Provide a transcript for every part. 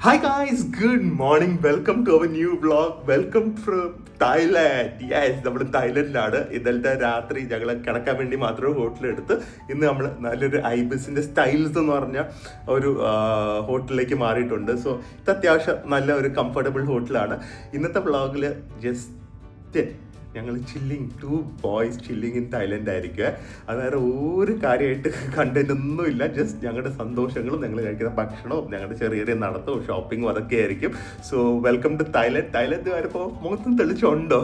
Hi guys, good morning. Welcome to our new vlog. Welcome from Thailand. Yes, നമ്മൾ തായ്ലൻഡിലാണ്. ഇന്നലത്തെ രാത്രി ഞങ്ങൾ കിടക്കാൻ വേണ്ടി മാത്രം ഹോട്ടലെടുത്ത് ഇന്ന് നമ്മൾ നല്ലൊരു ഐബിസിന്റെ സ്റ്റൈൽസ് എന്ന് പറഞ്ഞ ഒരു ഹോട്ടലിലേക്ക് മാറിയിട്ടുണ്ട്. സോ ഇത് അത്യാവശ്യം നല്ല ഒരു കംഫർട്ടബിൾ ഹോട്ടലാണ്. ഇന്നത്തെ വ്ളോഗിൽ ജസ്റ്റ് ഞങ്ങൾ chilling 2 boys chilling in Thailand ആയിരിക്കുക. അത് വേറെ ഒരു കാര്യമായിട്ട് കണ്ടന്റ് ഒന്നുമില്ല. ജസ്റ്റ് ഞങ്ങളുടെ സന്തോഷങ്ങളും ഞങ്ങൾ കഴിക്കുന്ന ഭക്ഷണവും ഞങ്ങളുടെ ചെറിയ ചെറിയ നടത്തവും ഷോപ്പിങ്ങും അതൊക്കെ ആയിരിക്കും. So welcome to Thailand. Thailand വരുമ്പോൾ മുഖത്തും തെളിച്ചുണ്ടോ?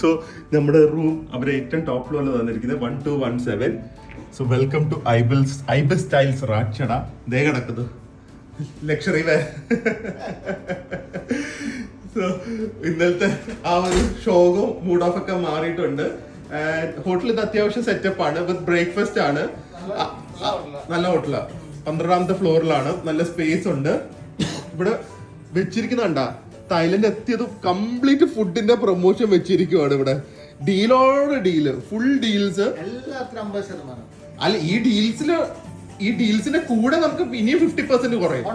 സോ നമ്മുടെ റൂം അവർ ഏറ്റവും ടോപ്പ് ഫ്ലോറിൽ തന്നിരിക്കുന്നത് 1217. So welcome to Ibis Styles Ratchada. ദേ കിടക്കുന്നത് ലക്ഷറി വേ. സോ ഇന്നലത്തെ ആ ഒരു ഷോകോ മൂഡ് ഓഫ് ഒക്കെ മാറിയിട്ടുണ്ട്. ഹോട്ടൽ ഇത് അത്യാവശ്യം സെറ്റപ്പ് ആണ്. വിത്ത് ബ്രേക്ക്ഫാസ്റ്റ് ആണ്. നല്ല ഹോട്ടലാണ്. 12ാമത്തെ ഫ്ലോറിലാണ്. നല്ല സ്പേസ് ഉണ്ട്. ഇവിടെ വെച്ചിരിക്കുന്നുണ്ടാ തായ്ലൻഡ് എത്തിയത് കംപ്ലീറ്റ് ഫുഡിന്റെ പ്രൊമോഷൻ വെച്ചിരിക്കുവാണ്. ഇവിടെ ഡീലോട് ഡീല്, ഫുൾ ഡീൽസ്. അല്ല ഈ ഡീൽസിന്റെ കൂടെ നമുക്ക് ഇനിയും 50% കുറയും.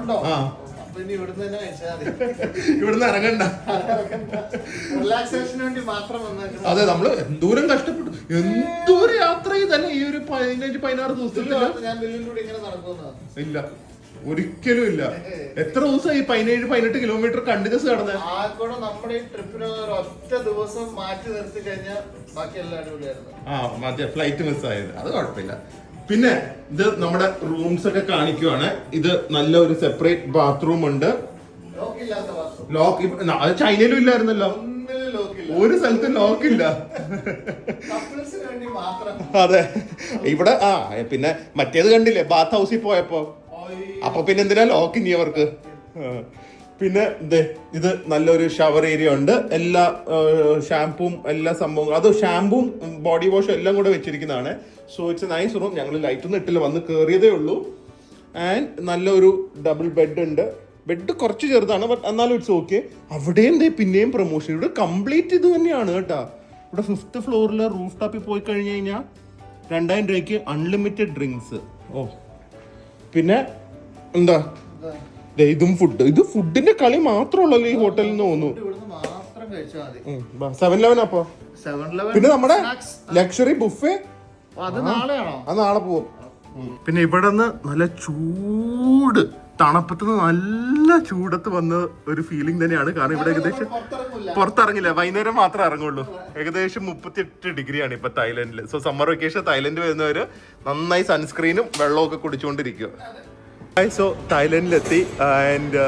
ഇവിടുന്ന് ഇറങ്ങണ്ട. അതെ, നമ്മള് എന്തോരം കഷ്ടപ്പെട്ടു, എന്തോരം യാത്ര ചെയ്തല്ലേ ഈ ഒരു 15-16 ദിവസത്തിൽ. ഇല്ല, ഒരിക്കലും ഇല്ല. എത്ര ദിവസമായി 17-18 കിലോമീറ്റർ കണ്ടിന്യൂസ് കടന്നേ. നമ്മുടെ ഈ ട്രിപ്പിന് ഒറ്റ ദിവസം മാറ്റി നിർത്തി കഴിഞ്ഞാൽ ബാക്കി എല്ലാം അടിപൊളിയായിരുന്നു. മറ്റേ ഫ്ലൈറ്റ് മിസ്സായത് അത് കുഴപ്പമില്ല. പിന്നെ ഇത് നമ്മുടെ റൂംസ് ഒക്കെ കാണിക്കുവാണ്. ഇത് നല്ല ഒരു സെപ്പറേറ്റ് ബാത്റൂം ഉണ്ട്. ലോക്ക് അത് ചൈനയിലും ഇല്ലായിരുന്നല്ലോ. ഒരു സ്ഥലത്തും ലോക്കില്ല. അതെ, ഇവിടെ പിന്നെ മറ്റേത് കണ്ടില്ലേ ബാത്ത് ഹൗസിൽ പോയപ്പോ. അപ്പൊ പിന്നെ എന്തിനാ ലോക്ക് ഇനി അവർക്ക്. പിന്നെ ഇത് നല്ലൊരു ഷവർ ഏരിയ ഉണ്ട്. എല്ലാ ഷാമ്പും എല്ലാ സംഭവങ്ങളും, അത് ഷാമ്പും ബോഡി വാഷും എല്ലാം കൂടെ വെച്ചിരിക്കുന്നതാണ്. So it's nice room. ഞങ്ങൾ ലൈറ്റൊന്നും ഇട്ടില്ല, വന്ന് കയറിയതേ ഉള്ളൂ. ആൻഡ് നല്ലൊരു ഡബിൾ ബെഡ് ഉണ്ട്. ബെഡ് കുറച്ച് ചെറുതാണ്, ബട്ട് എന്നാലും ഇറ്റ്സ് ഓക്കെ. അവിടെയും പിന്നെയും പ്രൊമോഷൻ. ഇവിടെ കംപ്ലീറ്റ് ഇത് തന്നെയാണ് കേട്ടോ. ഇവിടെ 5th ഫ്ലോറിൽ റൂഫ് ടോപ്പിൽ പോയി കഴിഞ്ഞ് കഴിഞ്ഞാൽ 2000 രൂപയ്ക്ക് അൺലിമിറ്റഡ് ഡ്രിങ്ക്സ്. പിന്നെ എന്താ ഇതും ഫുഡ്. ഇത് ഫുഡിന്റെ കളി മാത്രമുള്ളല്ലോ ഈ ഹോട്ടലിൽ നിന്ന് തോന്നുന്നു. 7-Eleven അപ്പൊ. പിന്നെ നമ്മുടെ ലക്ഷറി ബുഫേ അത് നാളെ പോവും. പിന്നെ ഇവിടെ നിന്ന് നല്ല ചൂട്, തണുപ്പത്ത് നല്ല ചൂടത്ത് വന്ന ഒരു ഫീലിംഗ് തന്നെയാണ്. കാരണം ഇവിടെ ഏകദേശം പുറത്തിറങ്ങില്ല, വൈകുന്നേരം മാത്രമേ ഇറങ്ങുള്ളൂ. ഏകദേശം 38 ഡിഗ്രിയാണ് ഇപ്പൊ തായ്ലൻഡിൽ. സോ സമ്മർ വെക്കേഷൻ തായ്ലൻഡ് വരുന്നവര് നന്നായി സൺസ്ക്രീനും വെള്ളമൊക്കെ കുടിച്ചുകൊണ്ടിരിക്കുക. സോ തായ്ലൻഡിലെത്തി. ആൻഡ്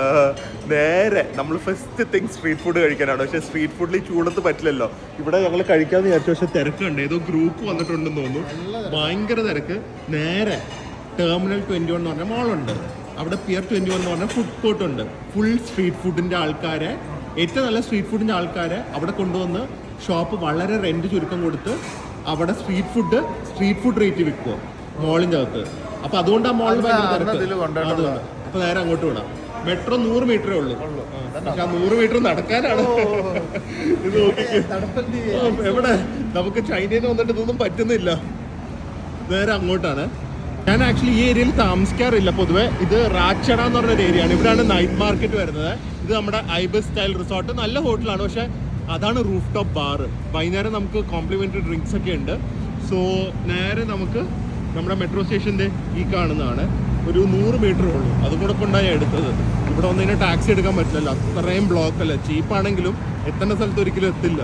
നേരെ നമ്മൾ ഫസ്റ്റ് തിങ് സ്ട്രീറ്റ് ഫുഡ് കഴിക്കാനാണ്. പക്ഷേ സ്ട്രീറ്റ് ഫുഡിൽ ഈ ചൂടത്ത് പറ്റില്ലല്ലോ. ഇവിടെ ഞങ്ങൾ കഴിക്കാമെന്ന് വിചാരിച്ചു, പക്ഷെ തിരക്കുണ്ട്. ഏതോ ഗ്രൂപ്പ് വന്നിട്ടുണ്ടെന്ന് തോന്നുന്നു, ഭയങ്കര തിരക്ക്. നേരെ ടെർമിനൽ 21 എന്ന് പറഞ്ഞ മോളുണ്ട്. അവിടെ പിയർ 21 എന്ന് പറഞ്ഞ ഫുഡ് കോർട്ട് ഉണ്ട്. ഫുൾ സ്ട്രീറ്റ് ഫുഡിൻ്റെ ആൾക്കാരെ, ഏറ്റവും നല്ല സ്ട്രീറ്റ് ഫുഡിൻ്റെ ആൾക്കാരെ അവിടെ കൊണ്ടുവന്ന് ഷോപ്പ് വളരെ റെന്റ് ചുരുക്കം കൊടുത്ത് അവിടെ സ്ട്രീറ്റ് ഫുഡ് റേറ്റ് വിൽക്കുക മോളിൻ്റെ അകത്ത്. അപ്പൊ അതുകൊണ്ട് ആ മോളിൽ ഭയങ്കര തിരക്ക്. അപ്പൊ നേരെ അങ്ങോട്ട് വിടാം. മെട്രോ 100 മീറ്ററേ ഉള്ളൂ. പക്ഷെ ആ 100 മീറ്റർ നടക്കാനാണ്. ഇത് എവിടെ നമുക്ക് ചൈനയിൽ നിന്ന് വന്നിട്ട് ഇതൊന്നും പറ്റുന്നില്ല. നേരെ അങ്ങോട്ടാണ്. ഞാൻ ആക്ച്വലി ഈ ഏരിയയിൽ താമസിക്കാറില്ല പൊതുവെ. ഇത് റാച്ചട എന്ന് പറഞ്ഞൊരു ഏരിയ ആണ്. ഇവിടെയാണ് നൈറ്റ് മാർക്കറ്റ് വരുന്നത്. ഇത് നമ്മുടെ ഐബിസ് സ്റ്റൈൽ റിസോർട്ട്. നല്ല ഹോട്ടലാണ്, പക്ഷെ അതാണ് റൂഫ് ടോപ്പ് ബാർ. വൈകുന്നേരം നമുക്ക് കോംപ്ലിമെന്ററി ഡ്രിങ്ക്സ് ഒക്കെ ഉണ്ട്. സോ നേരെ നമുക്ക് നമ്മുടെ മെട്രോ സ്റ്റേഷൻ്റെ ഈ കാണുന്നതാണ്. ഒരു 100 മീറ്റർ ഉള്ളൂ. അതും കൂടെ കൊണ്ടാണ് ഞാൻ എടുത്തത്. ഇവിടെ വന്നതിന് ടാക്സി എടുക്കാൻ പറ്റില്ലല്ലോ, അത്രയും ബ്ലോക്ക് അല്ല. ചീപ്പാണെങ്കിലും എത്തേണ്ട സ്ഥലത്ത് ഒരിക്കലും എത്തില്ല.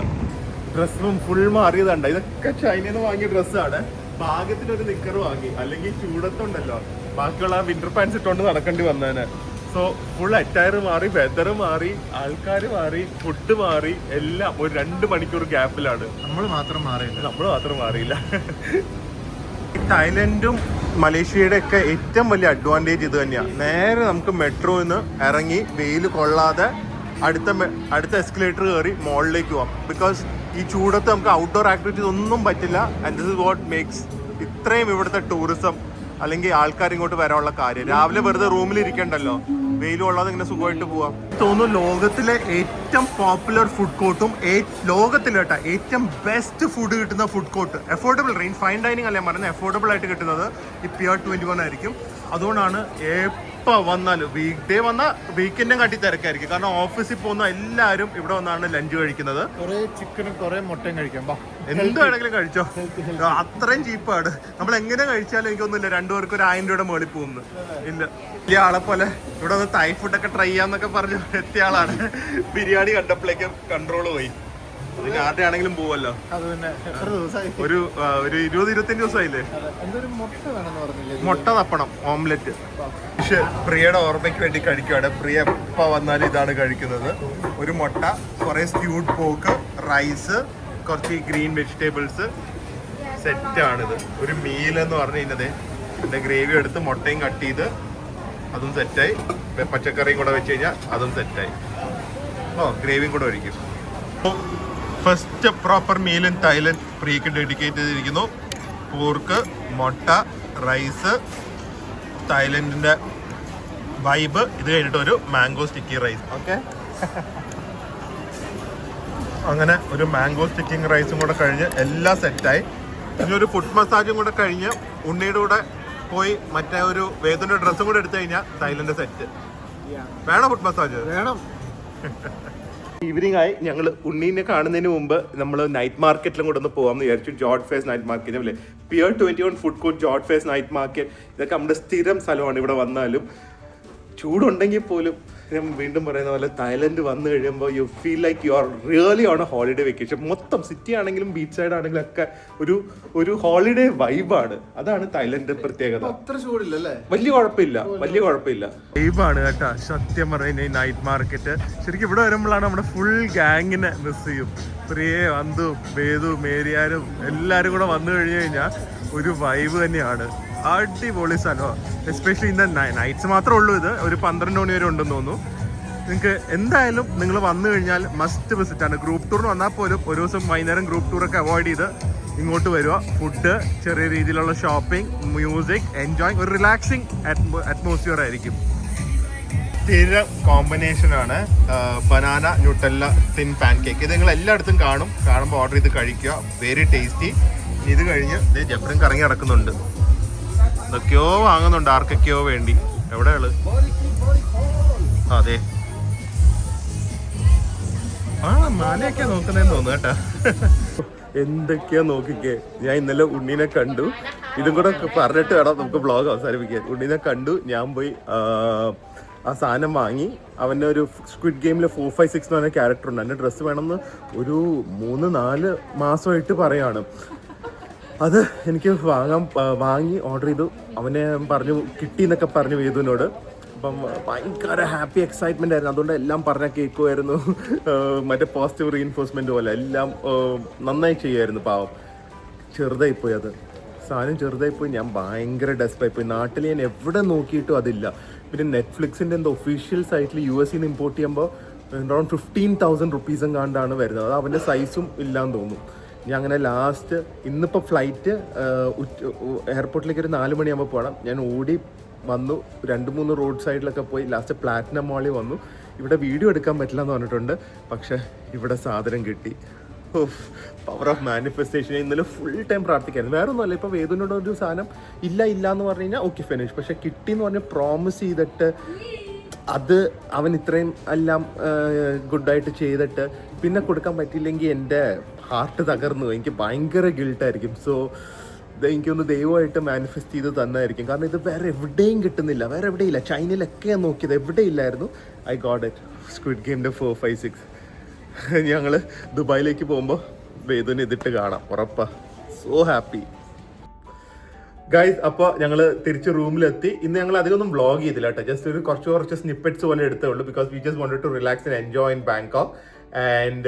ഡ്രസ് റൂം ഫുൾ മാറിയതുണ്ട്. ഇതൊക്കെ ചൈനയിൽ നിന്ന് വാങ്ങിയ ഡ്രസ്സാണ്. ഭാഗ്യത്തിനൊരു നിക്കർ വാങ്ങി, അല്ലെങ്കിൽ ചൂടത്തുണ്ടല്ലോ ബാക്കിയുള്ള വിന്റർ പാൻസ് ഇട്ടുകൊണ്ട് നടക്കേണ്ടി വന്നേനെ. സോ ഫുൾ അറ്റയർ മാറി, വെതർ മാറി, ആൾക്കാർ മാറി, ഫുഡ് മാറി, എല്ലാം ഒരു 2 മണിക്കൂർ ഗ്യാപ്പിലാണ്. നമ്മൾ മാത്രം മാറിയില്ല. തായ്ലൻഡും മലേഷ്യയുടെ ഒക്കെ ഏറ്റവും വലിയ അഡ്വാൻറ്റേജ് ഇത് തന്നെയാണ്. നേരെ നമുക്ക് മെട്രോയിൽ നിന്ന് ഇറങ്ങി വെയിൽ കൊള്ളാതെ അടുത്ത എസ്കലേറ്റർ കയറി മോളിലേക്ക് പോവാം. ബിക്കോസ് ഈ ചൂടത്ത് നമുക്ക് ഔട്ട്ഡോർ ആക്ടിവിറ്റീസ് ഒന്നും പറ്റില്ല. And this is what makes ഇത്രയും ഇവിടുത്തെ ടൂറിസം അല്ലെങ്കിൽ ആൾക്കാർ ഇങ്ങോട്ട് വരാനുള്ള കാര്യം. രാവിലെ വെറുതെ റൂമിൽ ഇരിക്കണ്ടല്ലോ, വെയിലും ഉള്ളത് ഇങ്ങനെ സുഖമായിട്ട് പോവാം. തോന്നുന്നു ലോകത്തിലെ ഏറ്റവും പോപ്പുലർ ഫുഡ് കോർട്ടും ലോകത്തിലെ ഏറ്റവും ബെസ്റ്റ് ഫുഡ് കിട്ടുന്ന food court, affordable range, fine dining അല്ല പറഞ്ഞത്, അഫോർഡബിൾ ആയിട്ട് കിട്ടുന്നത് ഈ പിയർ 21 ആയിരിക്കും. അതുകൊണ്ടാണ് എപ്പോൾ വന്നാലും വീക്ക് ഡേ വന്നാൽ വീക്കെൻഡും കാട്ടി തിരക്കായിരിക്കും. കാരണം ഓഫീസിൽ പോകുന്ന എല്ലാവരും ഇവിടെ വന്നാണ് ലഞ്ച് കഴിക്കുന്നത്. കുറെ ചിക്കനും കുറെ മുട്ടയും കഴിക്കാം, എന്ത് വേണമെങ്കിലും കഴിച്ചോ, അത്രയും ചീപ്പാണ്. നമ്മൾ എങ്ങനെ കഴിച്ചാലും എനിക്കൊന്നുമില്ല 2 പേർക്ക് ഒരു 1000 രൂപയുടെ മുകളിൽ പോകുന്നു. ഇല്ല, വലിയ ആളെ പോലെ ഇവിടെ ഒന്ന് തായ് ഫുഡൊക്കെ ട്രൈ ചെയ്യാന്നൊക്കെ പറഞ്ഞു എത്തിയ ആളാണ്. ബിരിയാണി കണ്ടപ്പോഴേക്കും കൺട്രോൾ പോയി. അതിന് ആരുടെ ആണെങ്കിലും പോവല്ലോ. ഒരു 20-25 ദിവസമായില്ലേ. മുട്ട തപ്പണം, ഓംലെറ്റ്. പക്ഷെ പ്രിയയുടെ ഓർമ്മയ്ക്ക് വേണ്ടി കഴിക്കുവാണ്. പ്രിയ എപ്പോൾ വന്നാലും ഇതാണ് കഴിക്കുന്നത്. ഒരു മുട്ട, കുറെ സ്റ്റ്യൂഡ് പോർക്ക്, റൈസ്, കുറച്ച് ഗ്രീൻ വെജിറ്റബിൾസ്. സെറ്റാണിത്. ഒരു മീൽ എന്ന് പറഞ്ഞു കഴിഞ്ഞത് എൻ്റെ ഗ്രേവി എടുത്ത് മുട്ടയും കട്ട് ചെയ്ത് അതും സെറ്റായി. പച്ചക്കറിയും കൂടെ വെച്ച് കഴിഞ്ഞാൽ അതും സെറ്റായി. ഗ്രേവിയും കൂടെ ഒഴിക്കും. First proper meal in Thailand പ്രിയക്ക് ഡെഡിക്കേറ്റ് ചെയ്തിരിക്കുന്നു. പോർക്ക്, മുട്ട, റൈസ്, തായ്ലൻഡിൻ്റെ വൈബ്. ഇത് കഴിഞ്ഞിട്ട് ഒരു മാംഗോ സ്റ്റിക്കി റൈസ്. ഓക്കെ, അങ്ങനെ ഒരു മാംഗോ സ്റ്റിക്കിങ് റൈസും കൂടെ കഴിഞ്ഞ് എല്ലാം സെറ്റായി. ഇനി ഒരു ഫുഡ് മസാജും കൂടെ കഴിഞ്ഞ് ഉണ്ണിയുടെ കൂടെ പോയി മറ്റേ ഒരു വേദന ഡ്രസ്സും കൂടെ എടുത്തു കഴിഞ്ഞാൽ തായ്ലൻഡ് സെറ്റ്. വേണം ഫുഡ് മസാജ്? വേണം. ഈവനിങ് ആയി. ഞങ്ങൾ ഉണ്ണീനെ കാണുന്നതിന് മുമ്പ് നമ്മൾ നൈറ്റ് മാർക്കറ്റിലും കൂടെ ഒന്ന് പോകാമെന്ന് വിചാരിച്ചു. ജോർജ് ഫേസ് നൈറ്റ് മാർക്കറ്റ് അല്ലേ, പിയർ 21 ഫുഡ് കോർട്ട്, ജോർജ് ഫേസ് നൈറ്റ് മാർക്കറ്റ്. ഇതൊക്കെ നമ്മുടെ സ്ഥിരം സ്ഥലമാണ്. ഇവിടെ വന്നാലും ചൂടുണ്ടെങ്കിൽ പോലും ഞാൻ വീണ്ടും പറയുന്ന പോലെ തായ്ലൻഡ് വന്നു കഴിയുമ്പോൾ you feel like you are really on A holiday vacation. മൊത്തം സിറ്റി ആണെങ്കിലും ബീച്ച് സൈഡ് ആണെങ്കിലും ഒക്കെ ഒരു ഹോളിഡേ വൈബാണ്. അതാണ് തായ്ലൻഡ് പ്രത്യേകത. അത്ര ചൂടില്ലല്ലേ, വലിയ കുഴപ്പമില്ല. വൈബാണ് കേട്ടാ. സത്യം പറഞ്ഞ നൈറ്റ് മാർക്കറ്റ് ശരിക്കും ഇവിടെ വരുമ്പോഴാണ് നമ്മുടെ ഫുൾ ഗാങ്ങിനെ മിസ് ചെയ്യും. പ്രിയേ, അന്തു, ബേതു, മേരിയാനും എല്ലാവരും കൂടെ വന്നു കഴിഞ്ഞു കഴിഞ്ഞാൽ ഒരു വൈബ് തന്നെയാണ്. അടിപൊളി സ്ഥലമാണ്. എസ്പെഷ്യലി ഇന്ന് നൈറ്റ്സ് മാത്രമേ ഉള്ളൂ. ഇത് ഒരു 12 മണി വരെ ഉണ്ടെന്ന് തോന്നുന്നു. നിങ്ങൾക്ക് എന്തായാലും നിങ്ങൾ വന്നു കഴിഞ്ഞാൽ മസ്റ്റ് വിസിറ്റ് ആണ്. ഗ്രൂപ്പ് ടൂറിന് വന്നാൽ പോലും ഒരു ദിവസം വൈകുന്നേരം ഗ്രൂപ്പ് ടൂറൊക്കെ അവോയ്ഡ് ചെയ്ത് ഇങ്ങോട്ട് വരിക. ഫുഡ്, ചെറിയ രീതിയിലുള്ള ഷോപ്പിംഗ്, മ്യൂസിക്, എൻജോയ്, ഒരു റിലാക്സിങ് അറ്റ്മോസ്ഫിയർ ആയിരിക്കും. സ്ഥിര കോമ്പിനേഷനാണ് banana Nutella thin pan cake. ഇത് നിങ്ങൾ എല്ലായിടത്തും കാണുമ്പോൾ ഓർഡർ ചെയ്ത് കഴിക്കുക. Very tasty. ഇത് കഴിഞ്ഞ് ജബ്രിൻ കറങ്ങി നടക്കുന്നുണ്ട്. എന്തൊക്കെയോ വാങ്ങുന്നുണ്ട് ആർക്കൊക്കെയോ വേണ്ടി. എവിടെയാണ്? അതെ, മാലയൊക്കെ നോക്കുന്നതെന്ന് തോന്നുന്നു കേട്ടാ. എന്തൊക്കെയാ നോക്കിക്കേ. ഞാൻ ഇന്നലെ ഉണ്ണീനെ കണ്ടു. ഇതും കൂടെ പറഞ്ഞിട്ട് വേണം നമുക്ക് വ്ളോഗ് അവസാനിപ്പിക്കാൻ. ഉണ്ണീനെ കണ്ടു, ഞാൻ പോയി ആ സാധനം വാങ്ങി. അവൻ്റെ ഒരു സ്ക്വിഡ് ഗെയിമിൽ 456 എന്ന് പറഞ്ഞ ക്യാരക്ടർ ഉണ്ട്. അതിൻ്റെ ഡ്രസ്സ് വേണമെന്ന് ഒരു 3-4 മാസമായിട്ട് പറയാണ്. അത് എനിക്ക് വാങ്ങി ഓർഡർ ചെയ്തു. അവനെ പറഞ്ഞു കിട്ടി എന്നൊക്കെ പറഞ്ഞു വേദുവിനോട്. അപ്പം ഭയങ്കര ഹാപ്പി എക്സൈറ്റ്മെൻ്റ് ആയിരുന്നു. അതുകൊണ്ട് എല്ലാം പറഞ്ഞാൽ കേൾക്കുമായിരുന്നു. മറ്റേ പോസിറ്റീവ് റീഇൻഫോഴ്സ്മെൻറ്റ് പോലെ എല്ലാം നന്നായി ചെയ്യുമായിരുന്നു. പാവം ചെറുതായിപ്പോയി, അത് സാധനം ചെറുതായിപ്പോയി. ഞാൻ ഭയങ്കര ഡെസ്പായിപ്പോയി. നാട്ടിൽ ഞാൻ എവിടെ നോക്കിയിട്ടും അതില്ല. പിന്നെ നെറ്റ്ഫ്ലിക്സിൻ്റെ എന്തോ ഒഫീഷ്യൽ സൈറ്റിൽ US നിന്ന് ഇമ്പോർട്ട് ചെയ്യുമ്പോൾ അറൗണ്ട് 15,000 റുപ്പീസും കണ്ടാണ് വരുന്നത്. അത് അവൻ്റെ സൈസും ഇല്ലാന്ന് തോന്നുന്നു. ഞാൻ അങ്ങനെ ലാസ്റ്റ് ഇന്നിപ്പോൾ ഫ്ലൈറ്റ് എയർപോർട്ടിലേക്ക് ഒരു 4 മണിയാകുമ്പോൾ പോകണം. ഞാൻ ഓടി വന്നു, 2-3 റോഡ് സൈഡിലൊക്കെ പോയി ലാസ്റ്റ് പ്ലാറ്റിനം മോളിൽ വന്നു. ഇവിടെ വീഡിയോ എടുക്കാൻ പറ്റില്ല എന്ന് പറഞ്ഞിട്ടുണ്ട്. പക്ഷേ ഇവിടെ സാധനം കിട്ടി. Power of manifestation. ഇന്നലെ ഫുൾ ടൈം പ്രാർത്ഥിക്കായിരുന്നു. വേറെ ഒന്നുമല്ല, ഇപ്പോൾ വേദനയോട് ഒരു സാധനം ഇല്ല എന്ന് പറഞ്ഞു കഴിഞ്ഞാൽ ഓക്കെ ഫിനിഷ്. പക്ഷെ കിട്ടി എന്ന് പറഞ്ഞ് പ്രോമിസ് ചെയ്തിട്ട് അത് അവൻ ഇത്രയും എല്ലാം ഗുഡായിട്ട് ചെയ്തിട്ട് പിന്നെ കൊടുക്കാൻ പറ്റിയില്ലെങ്കിൽ എൻ്റെ ഹാർട്ട് തകർന്നു. എനിക്ക് ഭയങ്കര ഗിൽട്ടായിരിക്കും. സോ എനിക്കൊന്ന് ദൈവമായിട്ട് മാനിഫെസ്റ്റ് ചെയ്ത് തന്നായിരിക്കും. കാരണം ഇത് വേറെ എവിടെയും കിട്ടുന്നില്ല, വേറെ എവിടെയില്ല. ചൈനയിലൊക്കെ ഞാൻ നോക്കിയത്, എവിടെയില്ലായിരുന്നു. I got it. സ്ക്വിഡ് ഗെയിമിൻ്റെ 456. ഞങ്ങൾ ദുബായിലേക്ക് പോകുമ്പോൾ വേദന ഇതിട്ട് കാണാം ഉറപ്പാ. So happy guys. അപ്പോൾ ഞങ്ങൾ തിരിച്ച് റൂമിലെത്തി. ഇന്ന് ഞങ്ങൾ അധികമൊന്നും വ്ളോഗ് ചെയ്തില്ല കേട്ടോ. ജസ്റ്റ് ഒരു കുറച്ച് സ്നിപ്പെറ്റ്സ് പോലെ എടുത്തേ ഉള്ളൂ. Because we just wanted to relax and enjoy in Bangkok. And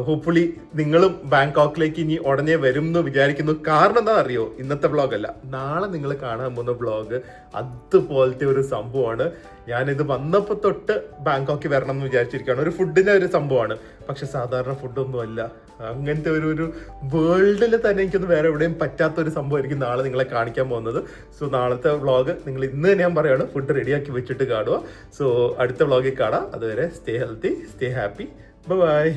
hopefully നിങ്ങളും ബാങ്കോക്കിലേക്ക് ഇനി ഉടനെ വരും എന്ന് വിചാരിക്കുന്നു. കാരണം എന്താ അറിയോ, ഇന്നത്തെ വ്ളോഗല്ല, നാളെ നിങ്ങൾ കാണാൻ പോകുന്ന വ്ളോഗ് അതുപോലത്തെ ഒരു സംഭവമാണ്. ഞാനിത് വന്നപ്പോൾ തൊട്ട് ബാങ്കോക്കിൽ വരണം എന്ന് വിചാരിച്ചിരിക്കുകയാണ്. ഒരു ഫുഡിന്റെ ഒരു സംഭവമാണ്, പക്ഷെ സാധാരണ ഫുഡൊന്നും അല്ല. അങ്ങനത്തെ ഒരു വേൾഡിൽ തന്നെ എനിക്കൊന്നും വേറെ എവിടെയും പറ്റാത്ത ഒരു സംഭവമായിരിക്കും നാളെ നിങ്ങളെ കാണിക്കാൻ പോകുന്നത്. സോ നാളത്തെ വ്ളോഗ് നിങ്ങൾ ഇന്ന് ഞാൻ പറയുകയാണ്, ഫുഡ് റെഡിയാക്കി വെച്ചിട്ട് കാണുക. സോ അടുത്ത വ്ളോഗിൽ കാണാം. അതുവരെ stay healthy, stay happy, by.